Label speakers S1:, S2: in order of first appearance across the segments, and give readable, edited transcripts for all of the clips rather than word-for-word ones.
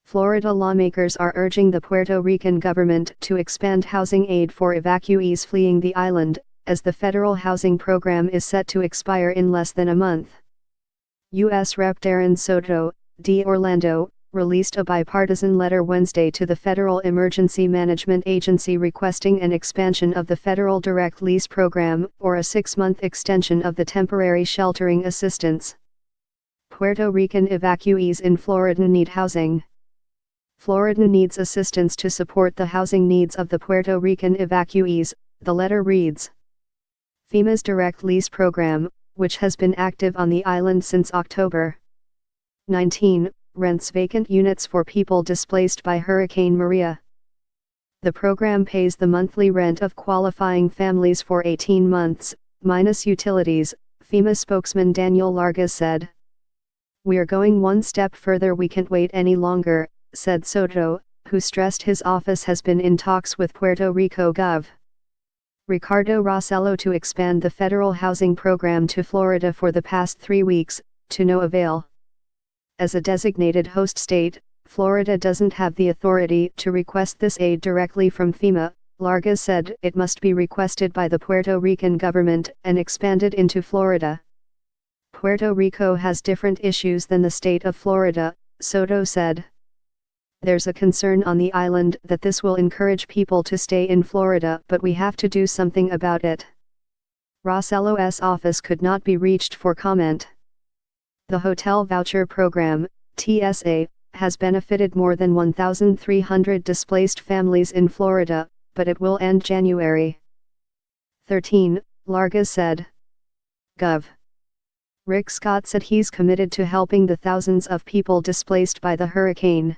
S1: Florida lawmakers are urging the Puerto Rican government to expand housing aid for evacuees fleeing the island, as the federal housing program is set to expire in less than a month. U.S. Rep. Darren Soto, D. Orlando, released a bipartisan letter Wednesday to the Federal Emergency Management Agency requesting an expansion of the federal direct lease program, or a 6-month extension of the temporary sheltering assistance. Puerto Rican evacuees in Florida need housing. Florida needs assistance to support the housing needs of the Puerto Rican evacuees, the letter reads. FEMA's direct lease program, which has been active on the island since October 19, rents vacant units for people displaced by Hurricane Maria. The program pays the monthly rent of qualifying families for 18 months, minus utilities, FEMA spokesman Daniel Largas said. "We're going one step further, we can't wait any longer," said Soto, who stressed his office has been in talks with Puerto Rico Gov. Ricardo Rossello to expand the federal housing program to Florida for the past 3 weeks, to no avail. As a designated host state, Florida doesn't have the authority to request this aid directly from FEMA, Largas said. It must be requested by the Puerto Rican government and expanded into Florida. Puerto Rico has different issues than the state of Florida, Soto said. There's a concern on the island that this will encourage people to stay in Florida, but we have to do something about it. Rossello's office could not be reached for comment. The Hotel Voucher Program, TSA, has benefited more than 1,300 displaced families in Florida, but it will end January 13, Largas said. Gov. Rick Scott said he's committed to helping the thousands of people displaced by the hurricane.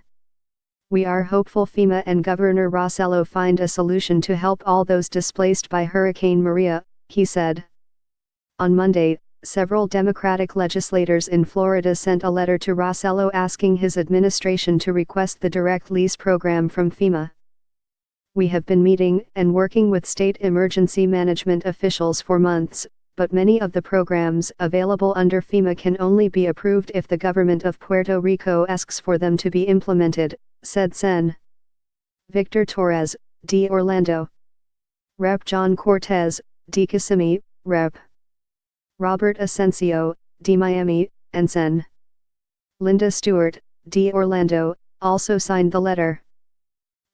S1: "We are hopeful FEMA and Governor Rossello find a solution to help all those displaced by Hurricane Maria," he said. On Monday, several Democratic legislators in Florida sent a letter to Rossello asking his administration to request the direct lease program from FEMA. "We have been meeting and working with state emergency management officials for months, but many of the programs available under FEMA can only be approved if the government of Puerto Rico asks for them to be implemented," said Sen. Victor Torres, D. Orlando. Rep. John Cortez, D. Kissimmee, Rep. Robert Asensio, D. Miami, and Sen. Linda Stewart, D. Orlando, also signed the letter.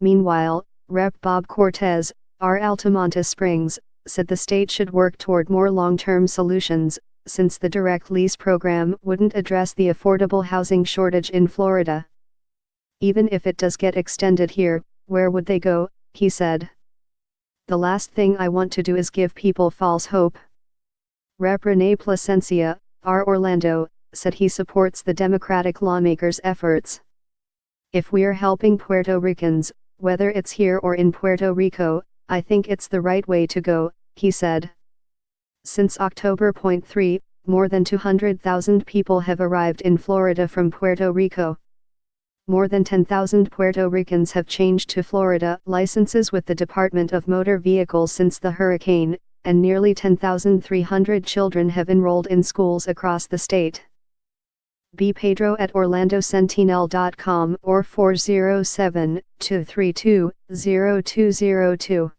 S1: Meanwhile, Rep. Bob Cortez, R. Altamonte Springs, said the state should work toward more long-term solutions, since the direct lease program wouldn't address the affordable housing shortage in Florida. "Even if it does get extended here, where would they go?" he said. "The last thing I want to do is give people false hope." Rep. Rene Plasencia, R. Orlando, said he supports the Democratic lawmakers' efforts. "If we're helping Puerto Ricans, whether it's here or in Puerto Rico, I think it's the right way to go," he said. Since October 3, more than 200,000 people have arrived in Florida from Puerto Rico. More than 10,000 Puerto Ricans have changed to Florida licenses with the Department of Motor Vehicles since the hurricane, and nearly 10,300 children have enrolled in schools across the state. B. Pedro at orlandosentinel.com or 407-232-0202.